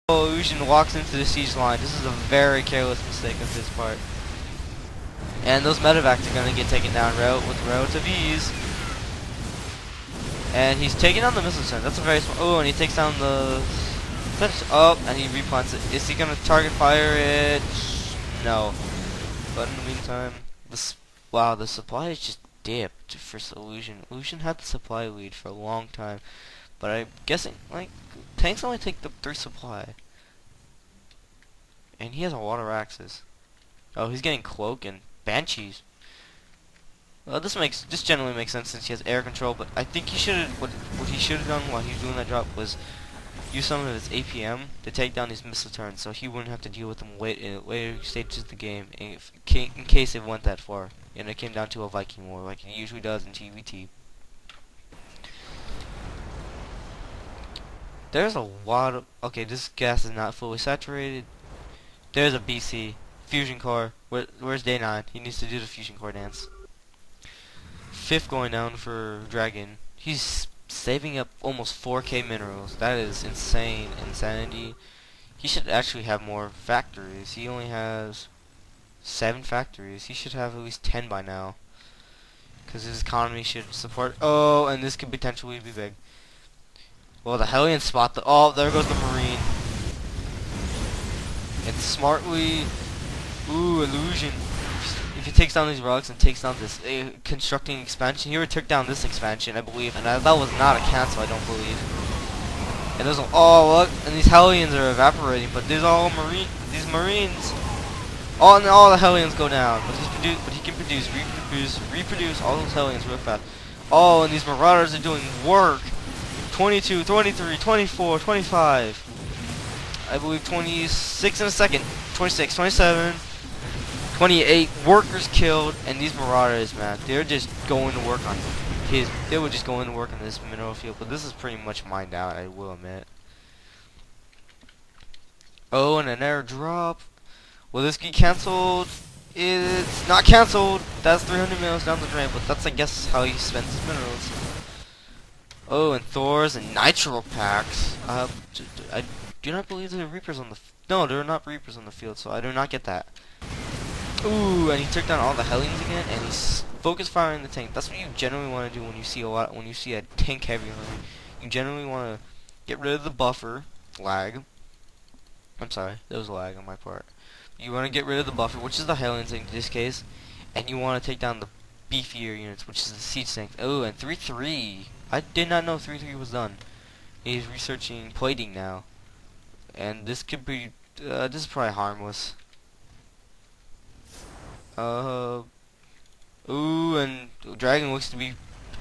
Illusion walks into the siege line. This is a very careless mistake of his part. And those medevacs are going to get taken down with relative ease. And he's taking down the missile center. That's a very small. Oh, and he takes down the. Oh, and he replants it. Is he going to target fire it? No. But in the meantime, wow, the supply is just dipped for Illusion. Illusion had the supply lead for a long time. But I'm guessing, like, tanks only take the 3 supply. And he has a water axes. Oh, he's getting cloak and banshees. Well, this generally makes sense since he has air control. But I think he should what he should have done while he was doing that drop was use some of his APM to take down these missile turrets, so he wouldn't have to deal with them later stages of the game, in case it went that far and it came down to a Viking war like it usually does in TVT. There's a lot of okay. This gas is not fully saturated. There's a BC fusion core. Where's Day 9? He needs to do the fusion core dance. 5th going down for Dragon. He's saving up almost 4k minerals. That is insanity. He should actually have more factories. He only has 7 factories. He should have at least 10 by now, because his economy should support. Oh, and this could potentially be big. Well, the Hellion spot the. Oh, there goes the Marine. And smartly, Illusion. If he takes down these rocks and takes down this constructing expansion, he already took down this expansion, I believe, and that was not a cancel, I don't believe. And there's look, and these Hellions are evaporating, but there's all these Marines. Oh, and all the Hellions go down, but he can reproduce all those Hellions real fast. Oh, and these Marauders are doing work. 22, 23, 24, 25. I believe 26 in a second. 26, 27. 28 workers killed, and these Marauders, man, they're just going to work on they were just going to work on this mineral field, but this is pretty much mined out, I will admit. Oh, and an airdrop. Will this get cancelled? It's not cancelled. That's 300 minerals down the drain, but that's, I guess, how he spends his minerals. Oh, and Thors and Nitro packs. I do not believe there are Reapers on the. No, there are not Reapers on the field, so I do not get that. Ooh, and he took down all the Hellions again, and he's focus firing the tank. That's what you generally want to do when you see a tank heavy army. You generally want to get rid of the buffer lag. I'm sorry, there was a lag on my part. You want to get rid of the buffer, which is the Hellions in this case, and you want to take down the beefier units, which is the siege tank. Oh, and 3-3. I did not know 3-3 was done. He's researching plating now, and this could be. This is probably harmless. Ooh, and Dragon looks to be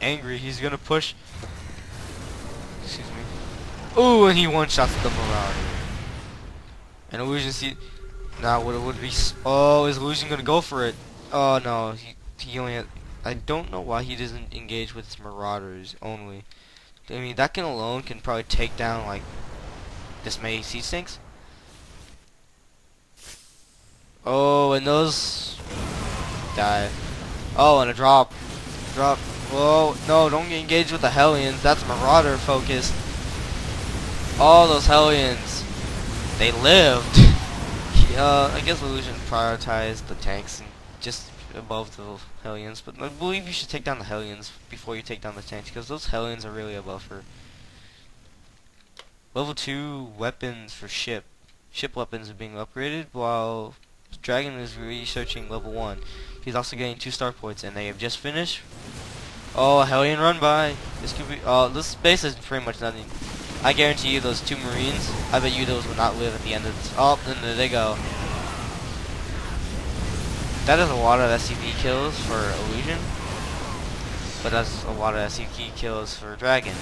angry. He's gonna push. Excuse me. Ooh, and he one-shots the Marauder. And Illusion see. Now what it would be. Oh, is Illusion gonna go for it? Oh no, he only had. I don't know why he doesn't engage with his Marauders only. I mean, that alone can probably take down like this many siege tanks. Oh, and those die. Oh, and a drop. Whoa, no, don't get engaged with the Hellions. That's Marauder focused. All those Hellions, they lived. I guess Illusion prioritized the tanks and just above the Hellions, but I believe you should take down the Hellions before you take down the tanks, because those Hellions are really a buffer. Level 2 weapons for ship weapons are being upgraded, while Dragon is researching level 1. He's also getting 2 star points, and they have just finished. Oh, Hellion run by. This could be. Oh, this base is pretty much nothing. I guarantee you those 2 Marines, I bet you those will not live at the end of this. Oh, and there they go. That is a lot of SCP kills for Illusion, but that's a lot of SCP kills for Dragon.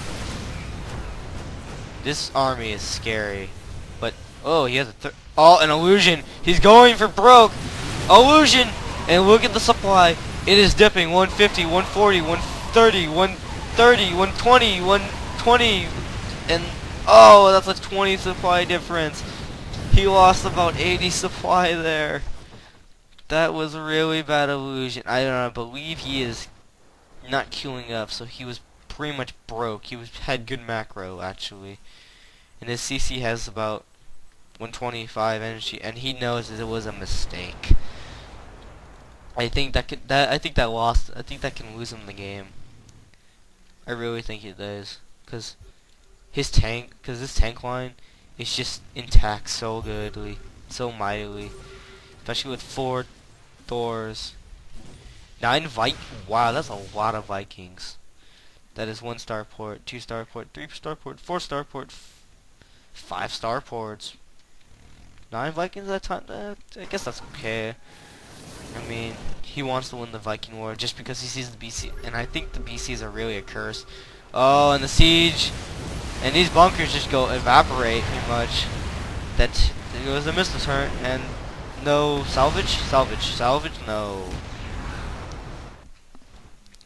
This army is scary, but oh, he has a oh, an Illusion. He's going for broke. Illusion, and look at the supply. It is dipping 150, 140, 130, 130, 120, 120, and oh, that's a 20 supply difference. He lost about 80 supply there. That was a really bad Illusion. I don't believe he is not queuing up, so he was pretty much broke. He had good macro actually, and his CC has about 125 energy, and he knows that it was a mistake. I think that can lose him the game. I really think it does, cause this tank line is just intact so goodly, so mightily, especially with 4 Thors, 9 Wow, that's a lot of Vikings. That is 1 starport, 2 starport, 3 starport, 4 starport, 5 starports. 9 Vikings at a time. I guess that's okay. I mean, he wants to win the Viking War just because he sees the BC, and I think the BCs are really a curse. Oh, and the siege, and these bunkers just go evaporate pretty much. That it was a missile turn, and no salvage, no.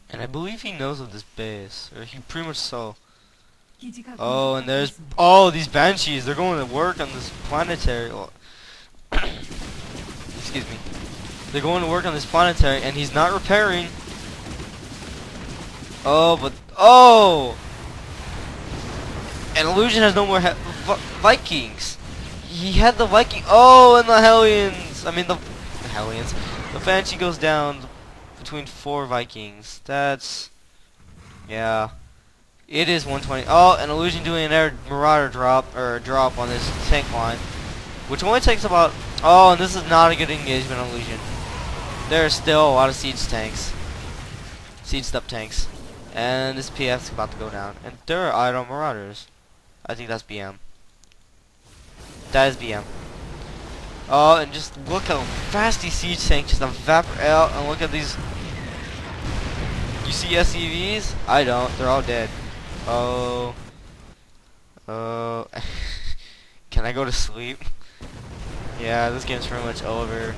And I believe he knows of this base, or he pretty much saw. Oh, and there's these banshees. They're going to work on this planetary. Excuse me. They're going to work on this planetary, and he's not repairing. And Illusion has no more Vikings. He had the Viking. Oh, and the Hellions. I mean the Hellions. The Banshee goes down between 4 Vikings. That's, yeah. It is 120. Oh, and Illusion doing an air Marauder drop on this tank line, which only takes about. Oh, and this is not a good engagement on Illusion. There are still a lot of siege tanks, sieged up tanks, and this PF's about to go down. And there are idle Marauders. I think that's BM. That is BM. Oh, and just look how fast these siege tanks just evaporate out, and look at these. You see SCVs? I don't. They're all dead. Oh. Can I go to sleep? Yeah, this game's pretty much over.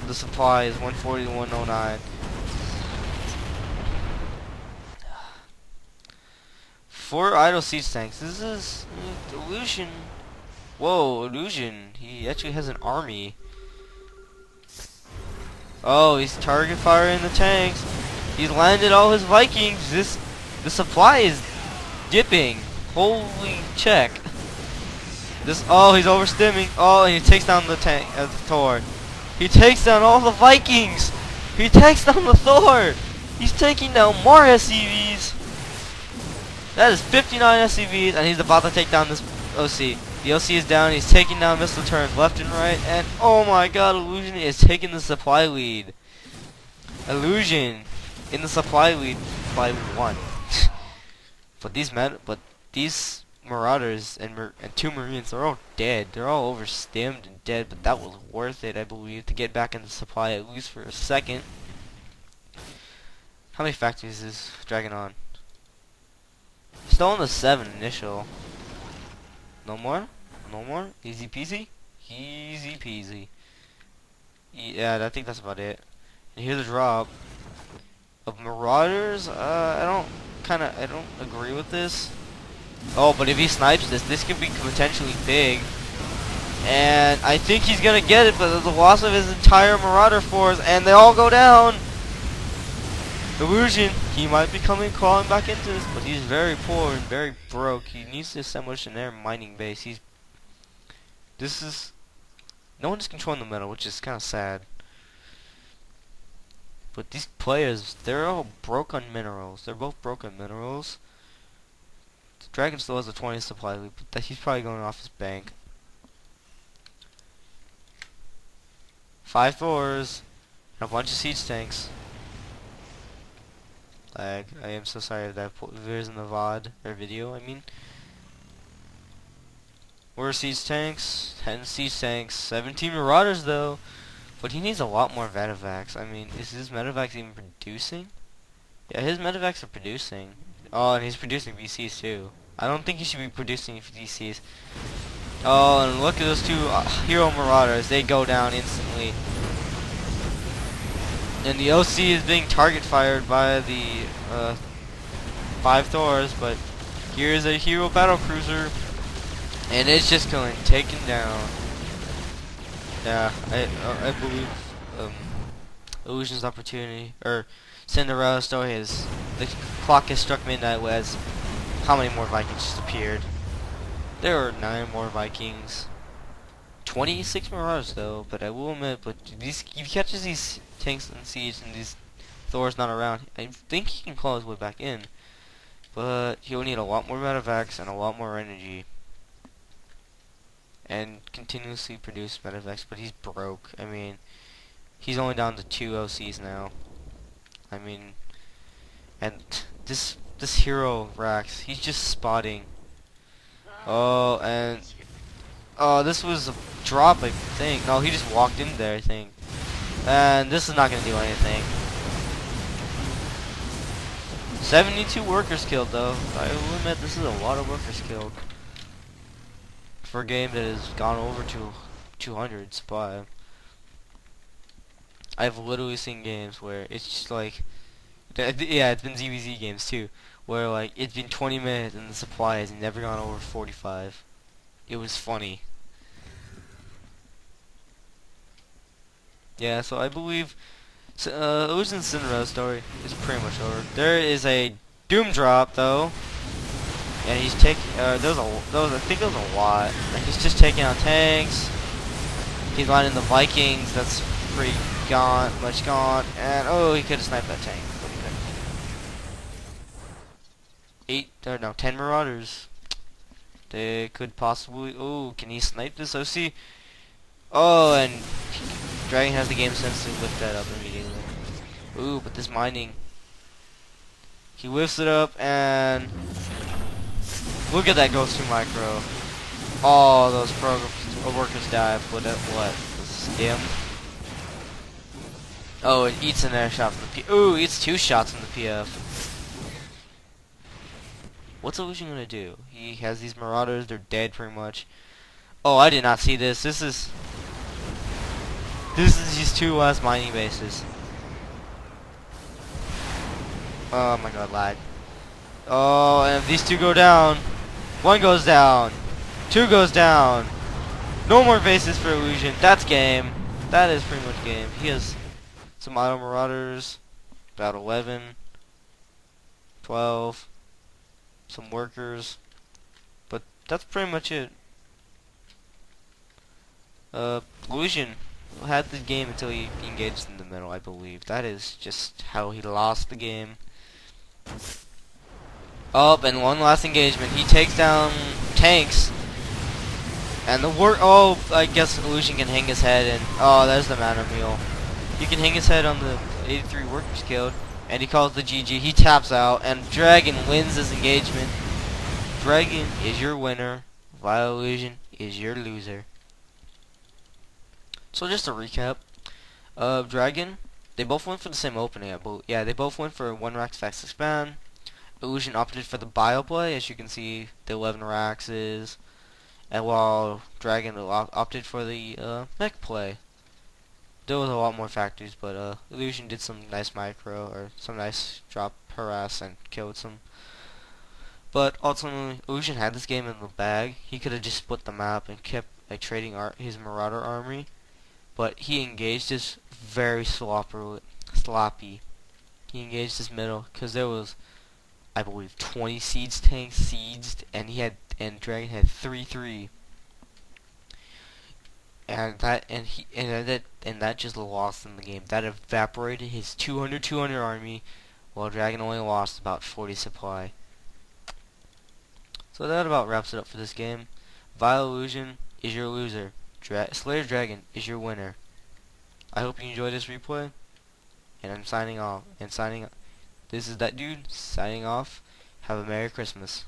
The supply is 140 to 109. 4 idle siege tanks. This is Illusion. Whoa, Illusion. He actually has an army. Oh, he's target firing the tanks. He's landed all his Vikings. The supply is dipping. Holy check. He's overstimming. Oh, and he takes down the tank, the Thor. He takes down all the Vikings. He takes down the Thor. He's taking down more SCVs. That is 59 SCVs, and he's about to take down this OC. The OC is down. He's taking down missile turrets left and right, and oh my God, Illusion is taking the supply lead. Illusion in the supply lead by 1. But these Marauders and 2 Marines are all dead. They're all overstimmed and dead. But that was worth it, I believe, to get back into supply at least for a second. How many factories is Dragon on? Still on the 7 initial. No more? No more? Easy peasy? Easy peasy. Yeah, I think that's about it. And here's the drop of Marauders. I don't agree with this. Oh, but if he snipes this could be potentially big. And I think he's gonna get it, but there's the loss of his entire Marauder force, and they all go down. Illusion, he might be crawling back into this, but he's very poor and very broke. He needs to establish an air mining base. No one is controlling the metal, which is kind of sad. But these players, they're all broke on minerals. They're both broke on minerals. The Dragon still has a 20 supply loop, but he's probably going off his bank. 5 Thors, and a bunch of siege tanks. Lag. I am so sorry if that appears in the VOD, or video, I mean. More siege tanks, 10 siege tanks, 17 Marauders though. But he needs a lot more medevacs. I mean, is his medevacs even producing? Yeah, his medevacs are producing. Oh, and he's producing BCs too. I don't think he should be producing DCs. Oh, and look at those 2 hero Marauders. They go down instantly. And the OC is being target fired by the 5 Thors, but here's a hero battle cruiser, and it's just going taken down. Yeah, I believe Illusion's opportunity, or Cinderella's story is the clock has struck midnight. As how many more Vikings just appeared? There are 9 more Vikings. 26 Marauders though, but I will admit, but these he catches these tanks in siege and these Thor's not around. I think he can claw his way back in, but he'll need a lot more medevacs and a lot more energy, and continuously produce medevacs. But he's broke. I mean, he's only down to 2 OCs now. I mean, and this hero Rax, he's just spotting. Oh, and oh, this was a drop, I think. No, he just walked in there, I think. And this is not going to do anything. 72 workers killed, though. I will admit, this is a lot of workers killed for a game that has gone over to 200 supply. I've literally seen games where it's just like, yeah, it's been ZVZ games too, where like it's been 20 minutes and the supply has never gone over 45. It was funny. Yeah, so I believe Illusion Cinderella story is pretty much over. There is a Doom drop though, and he's taking. I think there was a lot. Like, he's just taking out tanks. He's lining the Vikings. That's pretty much gone. And oh, he could have sniped that tank, but he couldn't. 10 Marauders. They could possibly. Oh, can he snipe this OC? Oh, and Dragon has the game sense to lift that up immediately. Ooh, but this mining. He lifts it up and look at that goes through micro. All those workers die. What? Skim. Oh, it eats an air shot from the P. Ooh, eats 2 shots from the PF. What's Illusion gonna do? He has these Marauders. They're dead pretty much. Oh, I did not see this. This is his 2 last mining bases. Oh my god, lag. Oh, and if these 2 go down, 1 goes down, 2 goes down. No more bases for Illusion. That's game. That is pretty much game. He has some Auto Marauders, about 11, 12, some workers, but that's pretty much it. Illusion had the game until he engaged in the middle, I believe. That is just how he lost the game. Oh, and one last engagement. He takes down tanks. And oh, I guess Illusion can hang his head, and oh, there's the mana meal. He can hang his head on the 83 workers killed, and he calls the GG. He taps out, and Dragon wins this engagement. Dragon is your winner. VileIllusion is your loser. So just to recap, Dragon, they both went for the same opening. Yeah, they both went for 1 Rax Fax Expand. Illusion opted for the bio play, as you can see, the 11 Raxes. And while Dragon opted for the mech play. There was a lot more factors, but Illusion did some nice micro, or some nice drop harass and killed some. But ultimately, Illusion had this game in the bag. He could have just split the map and kept trading his Marauder army. But he engaged this very sloppy. He engaged this middle, because there was, I believe, 20 siege tanks sieged, and Dragon had 3-3, and that just lost in the game. That evaporated his 200 army, while Dragon only lost about 40 supply. So that about wraps it up for this game. VileIllusion is your loser. SlayersDragon is your winner. I hope you enjoyed this replay, and I'm signing off. This is that dude signing off. Have a Merry Christmas.